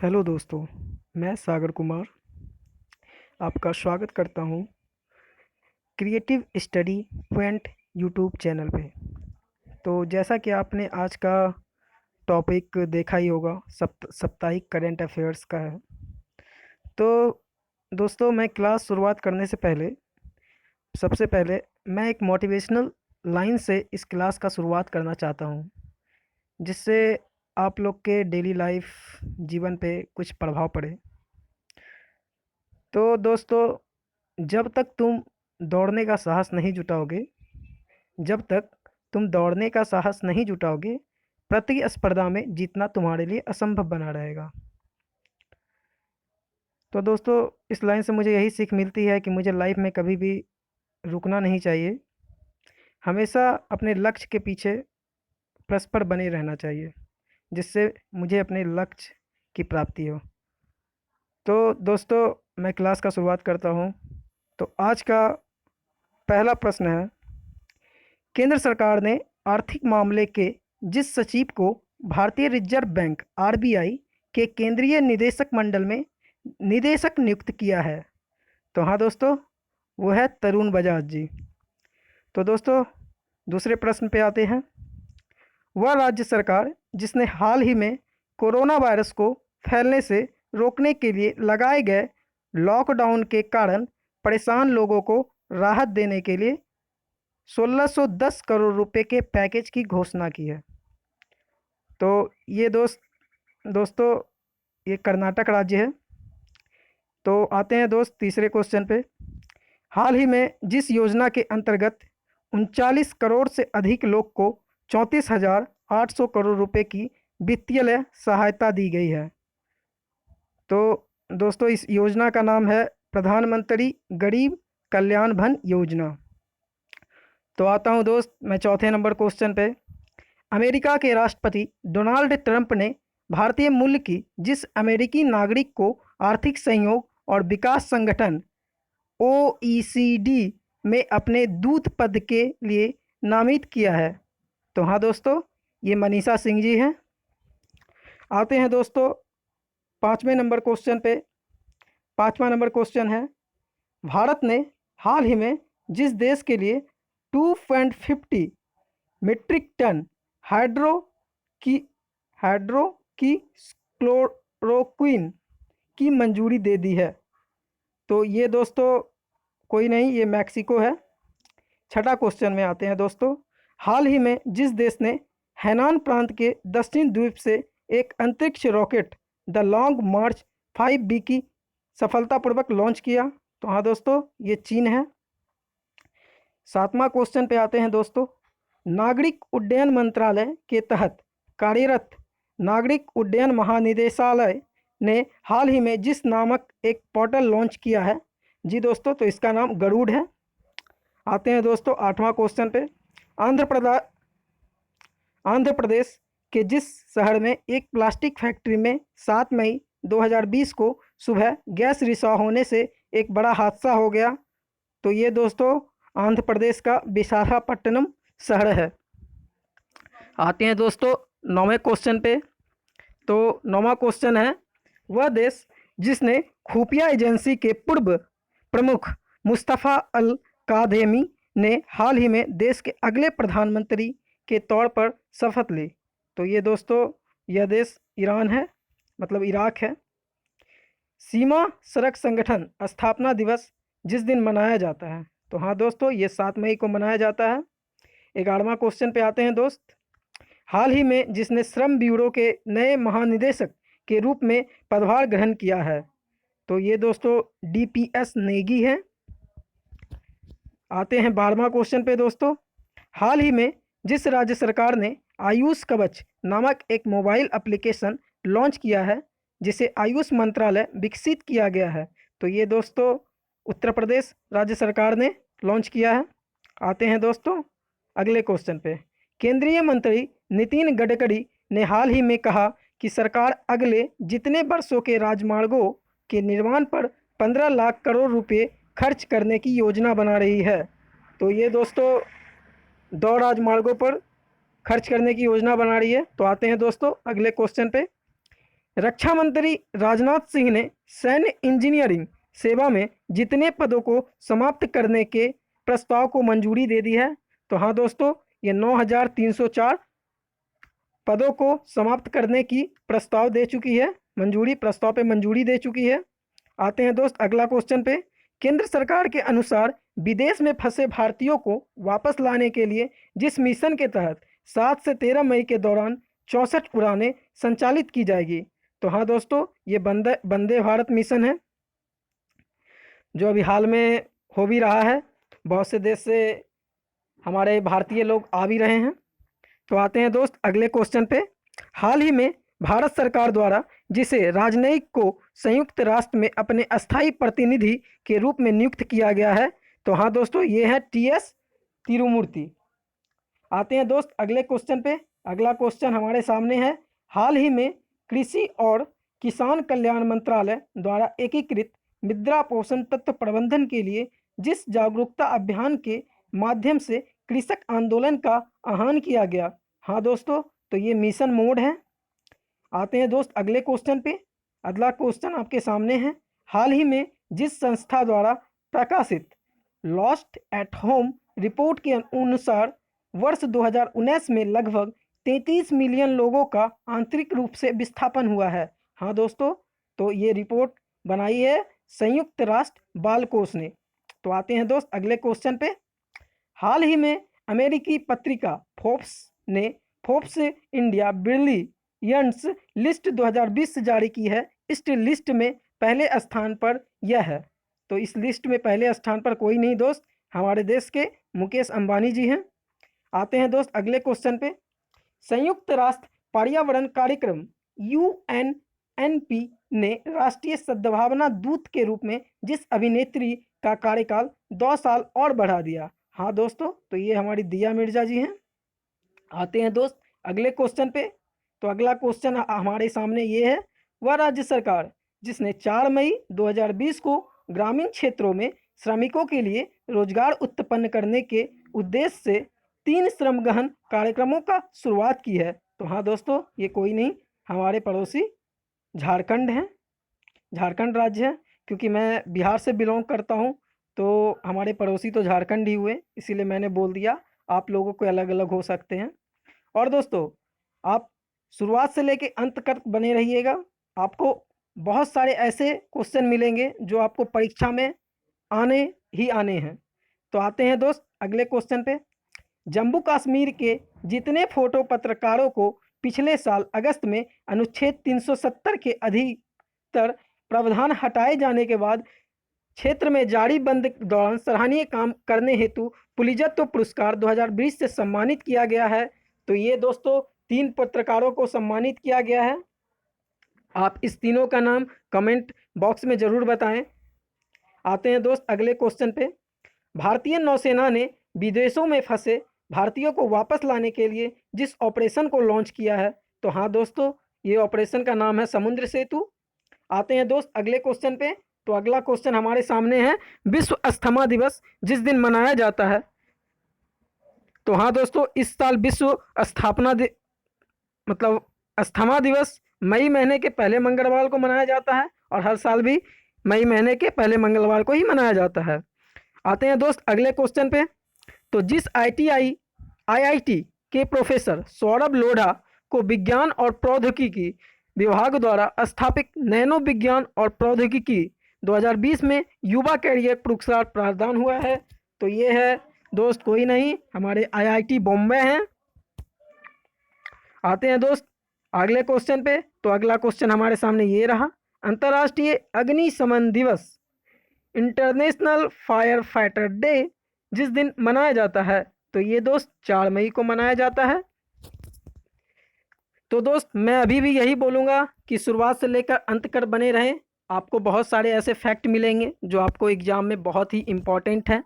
Hello दोस्तों, मैं सागर कुमार आपका स्वागत करता हूं creative study point YouTube channel पे। तो जैसा कि आपने आज का टॉपिक देखा ही होगा, साप्ताहिक करंट अफेयर्स का है। तो दोस्तों, मैं क्लास शुरुआत करने से पहले सबसे पहले मैं एक मोटिवेशनल लाइन से इस क्लास का शुरुआत करना चाहता हूं, जिससे आप लोग के डेली लाइफ जीवन पे कुछ प्रभाव पड़े। तो दोस्तों, जब तक तुम दौड़ने का साहस नहीं जुटाओगे जब तक तुम दौड़ने का साहस नहीं जुटाओगे, प्रतिस्पर्धा में जीतना तुम्हारे लिए असंभव बना रहेगा। तो दोस्तों, इस लाइन से मुझे यही सीख मिलती है कि मुझे लाइफ में कभी भी रुकना नहीं चाहिए। हमेशा अपने लक्ष्य के पीछे परस्पर बने रहना चाहिए, जिससे मुझे अपने लक्ष्य की प्राप्ति हो। तो दोस्तों, मैं क्लास का शुरुआत करता हूँ। तो आज का पहला प्रश्न है, केंद्र सरकार ने आर्थिक मामले के जिस सचिव को भारतीय रिजर्व बैंक आरबीआई के केंद्रीय निदेशक मंडल में निदेशक नियुक्त किया है। तो हाँ दोस्तों, वो है तरुण बजाज जी। तो दोस्तों, दूसरे प्रश्न पे आते हैं। वह राज्य सरकार जिसने हाल ही में कोरोना वायरस को फैलने से रोकने के लिए लगाए गए लॉकडाउन के कारण परेशान लोगों को राहत देने के लिए 1610 करोड़ रुपए के पैकेज की घोषणा की है। तो ये दोस्तों, ये कर्नाटक राज्य है। तो आते हैं दोस्त तीसरे क्वेश्चन पे। हाल ही में जिस योजना के अंतर्गत 39 करोड़ से अधिक लोग को 34,800 करोड़ रुपए की वित्तीय सहायता दी गई है। तो दोस्तों, इस योजना का नाम है प्रधानमंत्री गरीब कल्याण धन योजना। तो आता हूँ दोस्त मैं चौथे नंबर क्वेश्चन पे। अमेरिका के राष्ट्रपति डोनाल्ड ट्रंप ने भारतीय मूल की जिस अमेरिकी नागरिक को आर्थिक सहयोग और विकास संगठन ओईसीडी में अपने दूत पद के लिए नामित किया है। तो हाँ दोस्तों, ये मनीषा सिंह जी हैं। आते हैं दोस्तों पाँचवें नंबर क्वेश्चन पे। पाँचवा नंबर क्वेश्चन है, भारत ने हाल ही में जिस देश के लिए 2.50 मीट्रिक टन हाइड्रो की हाइड्रो की क्लोरोक्विन की मंजूरी दे दी है। तो ये दोस्तों कोई नहीं, ये मैक्सिको है। छठा क्वेश्चन में आते हैं दोस्तों। हाल ही में जिस देश ने हैनान प्रांत के दक्षिण द्वीप से एक अंतरिक्ष rocket the long March 5B की सफलतापूर्वक लॉन्च किया। तो हाँ दोस्तों, ये चीन है। सातवां क्वेश्चन पे आते हैं दोस्तों। नागरिक उड्डयन मंत्रालय के तहत कार्यरत नागरिक उड्डयन महानिदेशालय ने हाल ही में जिस नामक एक पोर्टल लॉन्च किया है। जी दोस्तों, तो इसका नाम गरुड़ है। आते हैं दोस्तों आठवां क्वेश्चन पे। आंध्र प्रदेश के जिस शहर में एक प्लास्टिक फैक्ट्री में 7 मई 2020 को सुबह गैस रिसाव होने से एक बड़ा हादसा हो गया। तो ये दोस्तों आंध्र प्रदेश का विशाखापट्टनम शहर है। आते हैं दोस्तों नौवें क्वेश्चन पे। तो नौवां क्वेश्चन है, वह देश जिसने खुफिया एजेंसी के पूर्व प्रमुख मुस्तफ़ा अल कादेमी ने हाल ही में देश के अगले प्रधानमंत्री के तौर पर शपथ ली। तो ये दोस्तों, यह देश ईरान है, मतलब इराक है। सीमा सड़क संगठन स्थापना दिवस जिस दिन मनाया जाता है। तो हाँ दोस्तों, ये 7 मई को मनाया जाता है। 11वां क्वेश्चन पे आते हैं दोस्त। हाल ही में जिसने श्रम ब्यूरो के नए महानिदेशक के रूप में पदभार ग्रहण किया है। तो ये दोस्तों डीपीएस नेगी है। आते हैं 12वां क्वेश्चन पे दोस्तों। हाल ही में जिस राज्य सरकार ने आयुष कवच नामक एक मोबाइल एप्लीकेशन लॉन्च किया है, जिसे आयुष मंत्रालय विकसित किया गया है। तो ये दोस्तों उत्तर प्रदेश राज्य सरकार ने लॉन्च किया है। आते हैं दोस्तों अगले क्वेश्चन पे। केंद्रीय मंत्री नितिन गडकरी ने हाल ही में कहा कि सरकार अगले जितने वर्षों के राजमार्गों के निर्माण पर 15 लाख करोड़ रुपए खर्च करने की योजना बना रही है। तो ये दोस्तों 2 राजमार्गों पर खर्च करने की योजना बना रही है। तो आते हैं दोस्तों अगले क्वेश्चन पे। रक्षा मंत्री राजनाथ सिंह ने सैन्य इंजीनियरिंग सेवा में जितने पदों को समाप्त करने के प्रस्ताव को मंजूरी दे दी है। तो हाँ दोस्तों, ये 9,304 पदों को समाप्त करने की प्रस्ताव दे चुकी है, प्रस्ताव पे मंजूरी दे चुकी है। आते हैं दोस्त अगला क्वेश्चन पे। केंद्र सरकार के अनुसार विदेश में फंसे भारतीयों को वापस लाने के लिए जिस मिशन के तहत 7 से 13 मई के दौरान 64 उड़ानें संचालित की जाएगी। तो हाँ दोस्तों, ये वंदे भारत मिशन है, जो अभी हाल में हो भी रहा है। बहुत से देश से हमारे भारतीय लोग आ भी रहे हैं। तो आते हैं दोस्त अगले क्वेश्चन पे। हाल ही में भारत सरकार द्वारा जिसे राजनयिक को संयुक्त राष्ट्र में अपने अस्थायी प्रतिनिधि के रूप में नियुक्त किया गया है। तो हाँ दोस्तों, ये है TS तिरुमूर्ति। आते हैं दोस्त अगले क्वेश्चन पे। अगला क्वेश्चन हमारे सामने है। हाल ही में कृषि और किसान कल्याण मंत्रालय द्वारा एकीकृत मृदा पोषण तत्व प्रबंधन के लिए जिस जागरूकता अभियान के माध्यम से कृषक आंदोलन का आह्वान किया गया। हाँ दोस्तों, तो ये मिशन मोड है। आते हैं दोस्त अगले क्वेश्चन पे। अगला क्वेश्चन आपके सामने है। हाल ही में जिस संस्था द्वारा प्रकाशित लॉस्ट एट होम रिपोर्ट के अनुसार वर्ष 2019 में लगभग 33 मिलियन लोगों का आंतरिक रूप से विस्थापन हुआ है। हाँ दोस्तों, तो ये रिपोर्ट बनाई है संयुक्त राष्ट्र बाल कोष ने। तो आते हैं दोस्त अगले क्वेश्चन पे। हाल ही में अमेरिकी पत्रिका फोर्ब्स इंडिया ब्रिलियंट्स लिस्ट 2020 जारी की है। इस लिस्ट में पहले स्थान पर यह है। तो इस लिस्ट में पहले स्थान पर कोई नहीं दोस्त, हमारे देश के मुकेश अंबानी जी हैं। आते हैं दोस्त अगले क्वेश्चन पे। संयुक्त राष्ट्र पर्यावरण कार्यक्रम UNNP ने राष्ट्रीय सद्भावना दूत के रूप में जिस अभिनेत्री का कार्यकाल 2 साल और बढ़ा दिया। हाँ दोस्तों, तो ये हमारी दिया मिर्जा जी हैं। आते हैं दोस्त अगले क्वेश्चन पे। तो अगला क्वेश्चन हमारे सामने ये है। वह राज्य सरकार जिसने 4 मई 2020 को ग्रामीण क्षेत्रों में श्रमिकों के लिए रोजगार उत्पन्न करने के उद्देश्य से 3 श्रम गहन कार्यक्रमों का शुरुआत की है। तो हाँ दोस्तों, ये कोई नहीं, हमारे पड़ोसी झारखंड हैं, झारखंड राज्य है। क्योंकि मैं बिहार से बिलोंग करता हूँ, तो हमारे पड़ोसी तो झारखंड ही हुए, इसीलिए मैंने बोल दिया। आप लोगों को अलग अलग हो सकते हैं। और दोस्तों, आप शुरुआत से लेके अंत तक बने रहिएगा। आपको बहुत सारे ऐसे क्वेश्चन मिलेंगे जो आपको परीक्षा में आने ही आने हैं। तो आते हैं दोस्त अगले क्वेश्चन पे। जम्मू कश्मीर के जितने फोटो पत्रकारों को पिछले साल अगस्त में अनुच्छेद 370 के अधिकतर प्रावधान हटाए जाने के बाद क्षेत्र में जारी बंद के दौरान सराहनीय काम करने हेतु पुलिसत्व पुरस्कार 2020 से सम्मानित किया गया है। तो ये दोस्तों 3 पत्रकारों को सम्मानित किया गया है। आप इस तीनों का नाम कमेंट बॉक्स में ज़रूर बताएं। आते हैं दोस्त अगले क्वेश्चन पे। भारतीय नौसेना ने विदेशों में फंसे भारतीयों को वापस लाने के लिए जिस ऑपरेशन को लॉन्च किया है। तो हाँ दोस्तों, ये ऑपरेशन का नाम है समुद्र सेतु। आते हैं दोस्त अगले क्वेश्चन पे। तो अगला क्वेश्चन हमारे सामने है। विश्व अस्थमा दिवस जिस दिन मनाया जाता है। तो हाँ दोस्तों, इस साल विश्व अस्थमा दिवस मई महीने के पहले मंगलवार को मनाया जाता है, और हर साल भी मई महीने के पहले मंगलवार को ही मनाया जाता है। आते हैं दोस्त अगले क्वेश्चन पे। तो जिस IIT के प्रोफेसर सौरभ लोढ़ा को विज्ञान और प्रौद्योगिकी विभाग द्वारा स्थापित नैनो विज्ञान और प्रौद्योगिकी 2020 में युवा कैरियर पुरस्कार प्रदान हुआ है। तो ये है दोस्त कोई नहीं, हमारे IIT बॉम्बे हैं। आते हैं दोस्त अगले क्वेश्चन पे। तो अगला क्वेश्चन हमारे सामने ये रहा। अंतर्राष्ट्रीय अग्निशमन दिवस इंटरनेशनल फायर फाइटर डे जिस दिन मनाया जाता है। तो ये दोस्त 4 मई को मनाया जाता है। तो दोस्त मैं अभी भी यही बोलूँगा कि शुरुआत से लेकर अंत तक बने रहें। आपको बहुत सारे ऐसे फैक्ट मिलेंगे जो आपको एग्जाम में बहुत ही इम्पोर्टेंट है।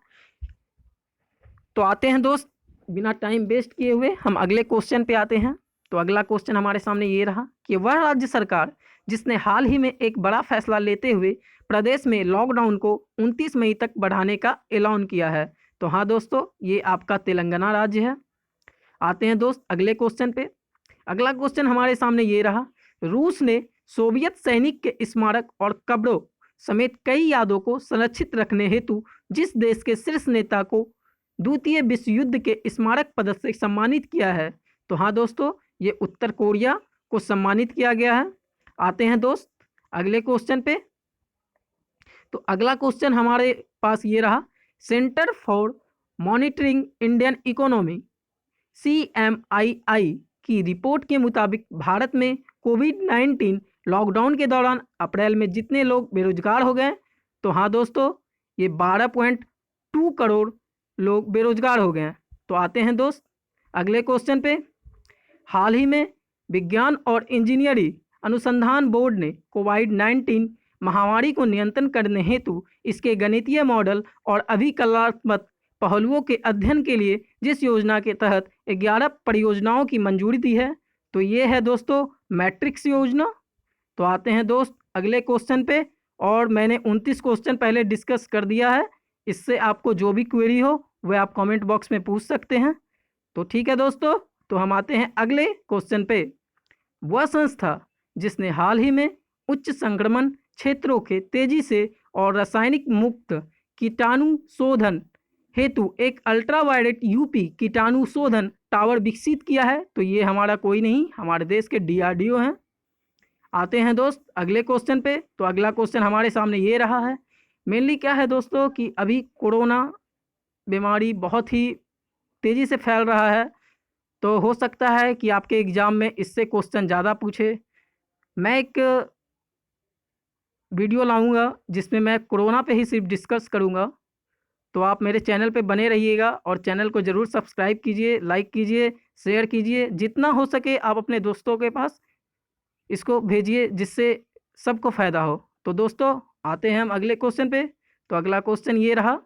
तो आते हैं दोस्त बिना टाइम वेस्ट किए हुए हम अगले क्वेश्चन पे आते हैं। तो अगला क्वेश्चन हमारे सामने ये रहा कि वह राज्य सरकार जिसने हाल ही में एक बड़ा फैसला लेते हुए प्रदेश में लॉकडाउन को 29 मई तक बढ़ाने का ऐलान किया है। तो हाँ दोस्तों, ये आपका तेलंगाना राज्य है। आते हैं दोस्त अगले क्वेश्चन पे। अगला क्वेश्चन हमारे सामने ये रहा। रूस ने सोवियत सैनिक के स्मारक और कब्रों समेत कई यादों को संरक्षित रखने हेतु जिस देश के शीर्ष नेता को द्वितीय विश्व युद्ध के स्मारक पदक से सम्मानित किया है, तो हाँ दोस्तों, ये उत्तर कोरिया को सम्मानित किया गया है। आते हैं दोस्त अगले क्वेश्चन पे। तो अगला क्वेश्चन हमारे पास ये रहा, centre for monitoring Indian economy CMII की रिपोर्ट के मुताबिक भारत में कोविड-19 लॉकडाउन के दौरान अप्रैल में जितने लोग बेरोजगार हो गए, तो हाँ दोस्तों, ये 12.2 करोड़ लोग बेरोजगार हो गए हैं। तो आते हैं दोस्त अगले क्वेश्चन पे। हाल ही में विज्ञान और इंजीनियरिंग अनुसंधान बोर्ड ने कोविड-19 महामारी को नियंत्रण करने हेतु इसके गणितीय मॉडल और अभिकलनात्मक पहलुओं के अध्ययन के लिए जिस योजना के तहत 11 परियोजनाओं की मंजूरी दी है, तो ये है दोस्तों मैट्रिक्स योजना। तो आते हैं दोस्त अगले क्वेश्चन पे, और मैंने 29 क्वेश्चन पहले डिस्कस कर दिया है। इससे आपको जो भी क्वेरी हो वह आप कमेंट बॉक्स में पूछ सकते हैं। तो ठीक है दोस्तों, तो हम आते हैं अगले क्वेश्चन पे। वह संस्था जिसने हाल ही में उच्च संक्रमण क्षेत्रों के तेजी से और रासायनिक मुक्त कीटाणु शोधन हेतु एक अल्ट्रावायलेट यूपी कीटाणु शोधन टावर विकसित किया है, तो ये हमारा कोई नहीं, हमारे देश के DRDO हैं। आते हैं दोस्त अगले क्वेश्चन पे। तो अगला क्वेश्चन हमारे सामने ये रहा है, मेनली क्या है दोस्तों कि अभी कोरोना बीमारी बहुत ही तेज़ी से फैल रहा है, तो हो सकता है कि आपके एग्ज़ाम में इससे क्वेश्चन ज़्यादा पूछे। मैं एक वीडियो लाऊंगा जिसमें मैं कोरोना पे ही सिर्फ डिस्कस करूंगा, तो आप मेरे चैनल पे बने रहिएगा और चैनल को ज़रूर सब्सक्राइब कीजिए, लाइक कीजिए, शेयर कीजिए, जितना हो सके आप अपने दोस्तों के पास इसको भेजिए जिससे सबको फ़ायदा हो। तो दोस्तों आते हैं हम अगले क्वेश्चन पे। तो अगला क्वेश्चन ये रहा,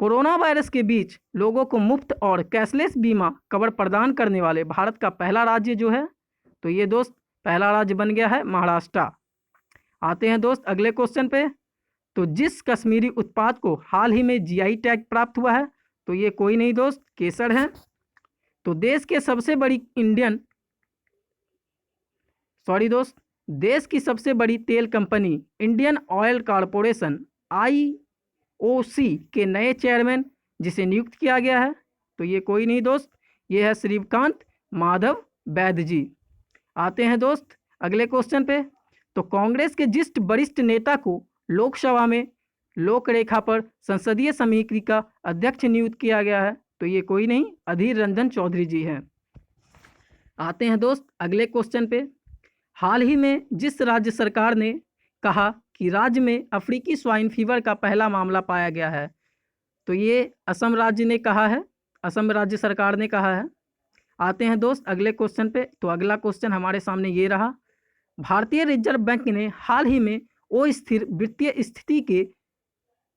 कोरोना वायरस के बीच लोगों को मुफ्त और कैशलेस बीमा कवर प्रदान करने वाले भारत का पहला राज्य जो है, तो ये दोस्त पहला राज्य बन गया है महाराष्ट्र। आते हैं दोस्त अगले क्वेश्चन पे। तो जिस कश्मीरी उत्पाद को हाल ही में GI टैग प्राप्त हुआ है, तो ये कोई नहीं दोस्त, केसर है। तो देश की सबसे बड़ी तेल company Indian oil corporation IOC के नए चेयरमैन जिसे नियुक्त किया गया है, तो ये कोई नहीं दोस्त, ये है श्रीकांत माधव वैद्य जी। आते हैं दोस्त अगले क्वेश्चन पे। तो कांग्रेस के जिस वरिष्ठ नेता को लोकसभा में लोक रेखा पर संसदीय समिति का अध्यक्ष नियुक्त किया गया है, तो ये कोई नहीं, अधीर रंजन चौधरी जी हैं। आते हैं दोस्त अगले क्वेश्चन पे। हाल ही में जिस राज्य सरकार ने कहा कि राज्य में अफ्रीकी स्वाइन फीवर का पहला मामला पाया गया है, तो ये असम राज्य ने कहा है, असम राज्य सरकार ने कहा है। आते हैं दोस्त अगले क्वेश्चन पे। तो अगला क्वेश्चन हमारे सामने ये रहा, भारतीय रिजर्व बैंक ने हाल ही में अस्थिर वित्तीय स्थिति के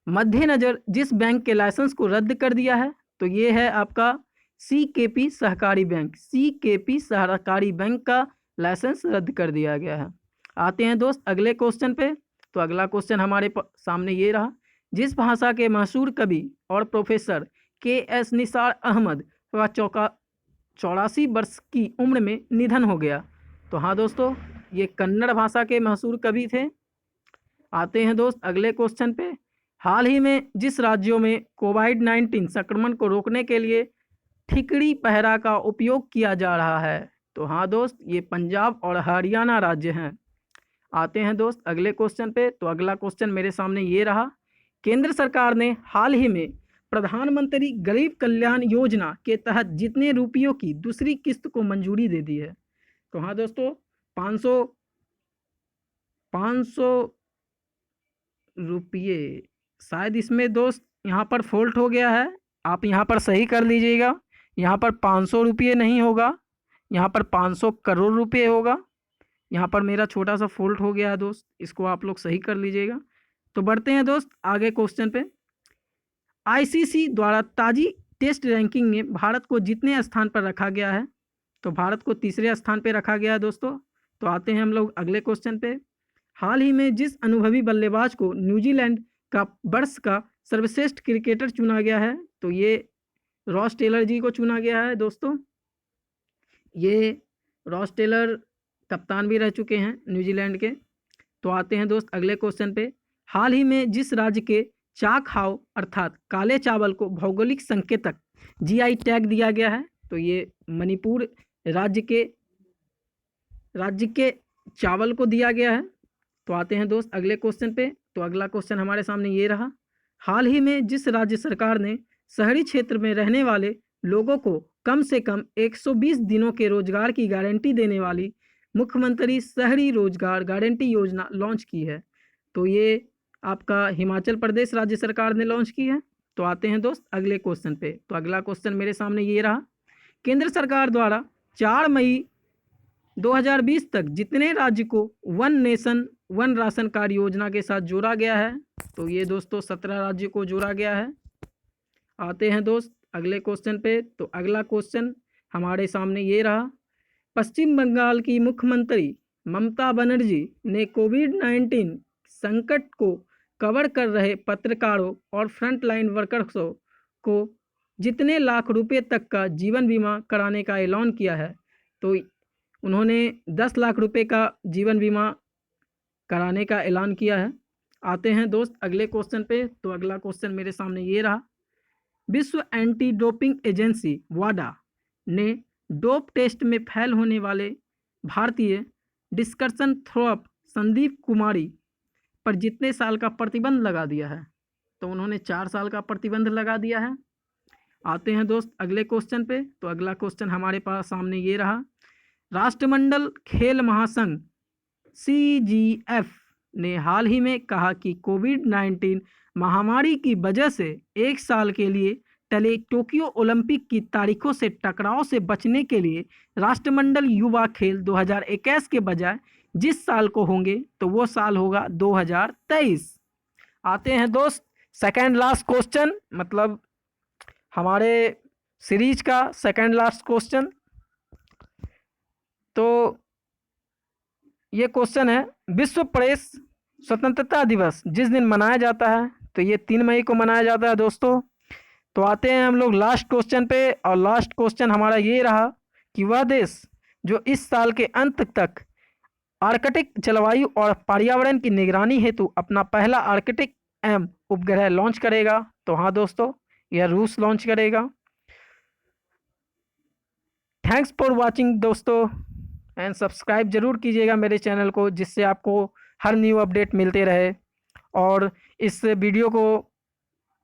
मद्देनजर जिस बैंक के लाइसेंस को रद्द कर दिया है, तो ये है आपका CKP सहकारी बैंक। CKP सहकारी बैंक का लाइसेंस रद्द कर दिया गया है। आते हैं दोस्त अगले क्वेश्चन पे। तो अगला क्वेश्चन हमारे सामने ये रहा, जिस भाषा के मशहूर कवि और प्रोफेसर KS निसार अहमद का 84 वर्ष की उम्र में निधन हो गया, तो हाँ दोस्तों, ये कन्नड़ भाषा के मशहूर कवि थे। आते हैं दोस्त अगले क्वेश्चन पे। हाल ही में जिस राज्यों में कोविड-19 संक्रमण को रोकने के लिए ठिकड़ी पहरा का उपयोग किया जा रहा है, तो हाँ दोस्त, ये पंजाब और हरियाणा राज्य हैं। आते हैं दोस्त अगले क्वेश्चन पे। तो अगला क्वेश्चन मेरे सामने ये रहा, केंद्र सरकार ने हाल ही में प्रधानमंत्री गरीब कल्याण योजना के तहत जितने रुपयों की दूसरी किस्त को मंजूरी दे दी है, तो हाँ दोस्तों, 500 रुपये, शायद इसमें दोस्त यहाँ पर फॉल्ट हो गया है, आप यहाँ पर सही कर लीजिएगा। यहाँ पर 500 रुपये नहीं होगा, यहाँ पर 500 करोड़ रुपये होगा। यहाँ पर मेरा छोटा सा फॉल्ट हो गया है दोस्त, इसको आप लोग सही कर लीजिएगा। तो बढ़ते हैं दोस्त आगे क्वेश्चन पे। ICC द्वारा ताजी टेस्ट रैंकिंग में भारत को जितने स्थान पर रखा गया है, तो भारत को तीसरे स्थान पर रखा गया है दोस्तों। तो आते हैं हम लोग अगले क्वेश्चन पे। हाल ही में जिस अनुभवी बल्लेबाज को न्यूजीलैंड का वर्ष का सर्वश्रेष्ठ क्रिकेटर चुना गया है, तो ये रॉस टेलर जी को चुना गया है दोस्तों। ये रॉस टेलर कप्तान भी रह चुके हैं न्यूजीलैंड के। तो आते हैं दोस्त अगले क्वेश्चन पे। हाल ही में जिस राज्य के चाखाओ अर्थात काले चावल को भौगोलिक संकेतक जीआई टैग दिया गया है, तो ये मणिपुर राज्य के चावल को दिया गया है। तो आते हैं दोस्त अगले क्वेश्चन पे। तो अगला क्वेश्चन हमारे सामने ये रहा। हाल ही में जिस राज्य सरकार ने शहरी क्षेत्र में रहने वाले लोगों को कम से कम 120 दिनों के रोजगार की गारंटी देने वाली मुख्यमंत्री शहरी रोजगार गारंटी योजना लॉन्च की है, तो ये आपका हिमाचल प्रदेश राज्य सरकार ने लॉन्च की है। तो आते हैं दोस्त अगले क्वेश्चन पे। तो अगला क्वेश्चन मेरे सामने ये रहा। केंद्र सरकार द्वारा 4 मई 2020 तक जितने राज्य को one nation one ration card योजना के साथ जोड़ा गया है, तो ये दोस्तों 17 राज्य को जोड़ा गया है। आते हैं दोस्त अगले क्वेश्चन पे। तो अगला क्वेश्चन हमारे सामने ये रहा। पश्चिम बंगाल की मुख्यमंत्री ममता बनर्जी ने कोविड-19 संकट को कवर कर रहे पत्रकारों और फ्रंटलाइन वर्कर्सों को जितने लाख रुपए तक का जीवन बीमा कराने का ऐलान किया है, तो उन्होंने 10 लाख रुपए का जीवन बीमा कराने का ऐलान किया है। आते हैं दोस्त अगले क्वेश्चन पे। तो अगला क्वेश्चन मेरे सामने ये रहा। विश्व एंटी डोपिंग एजेंसी वाडा ने डोप टेस्ट में फेल होने वाले भारतीय डिस्कशन थ्रोअप संदीप कुमारी पर जितने साल का प्रतिबंध लगा दिया है, तो उन्होंने 4 साल का प्रतिबंध लगा दिया है। आते हैं दोस्त अगले क्वेश्चन पे। तो अगला क्वेश्चन हमारे पास सामने ये रहा। राष्ट्रमंडल खेल महासंघ CGF ने हाल ही में कहा कि कोविड-19 महामारी की वजह से 1 साल के लिए टले टोक्यो ओलंपिक की तारीखों से टकराव से बचने के लिए राष्ट्रमंडल युवा खेल 2021 के बजाय जिस साल को होंगे, तो वो साल होगा 2023। आते हैं दोस्त सेकंड लास्ट क्वेश्चन, मतलब हमारे सीरीज का सेकंड लास्ट क्वेश्चन। तो ये क्वेश्चन है, विश्व प्रेस स्वतंत्रता दिवस जिस दिन मनाया जाता है, तो ये 3 मई को मनाया जाता है दोस्तों। तो आते हैं हम लोग लास्ट क्वेश्चन पे, और लास्ट क्वेश्चन हमारा ये रहा कि वह देश जो इस साल के अंत तक आर्कटिक जलवायु और पर्यावरण की निगरानी हेतु अपना पहला आर्कटिक एम उपग्रह लॉन्च करेगा, तो हाँ दोस्तों, यह रूस लॉन्च करेगा। थैंक्स फॉर वाचिंग दोस्तों, एंड सब्सक्राइब जरूर कीजिएगा मेरे चैनल को, जिससे आपको हर न्यू अपडेट मिलते रहे। और इस वीडियो को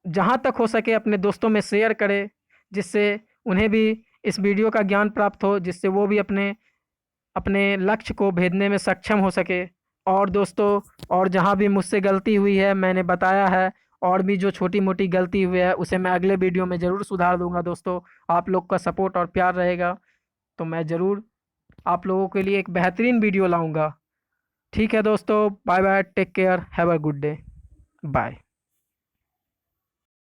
जहाँ तक हो सके अपने दोस्तों में शेयर करें, जिससे उन्हें भी इस वीडियो का ज्ञान प्राप्त हो, जिससे वो भी अपने लक्ष्य को भेदने में सक्षम हो सके। और दोस्तों, और जहाँ भी मुझसे गलती हुई है मैंने बताया है, और भी जो छोटी मोटी गलती हुई है उसे मैं अगले वीडियो में ज़रूर सुधार दूंगा दोस्तों। आप लोग का सपोर्ट और प्यार रहेगा तो मैं ज़रूर आप लोगों के लिए एक बेहतरीन वीडियो लाऊंगा। ठीक है दोस्तों, bye bye, take care, have a good day, bye.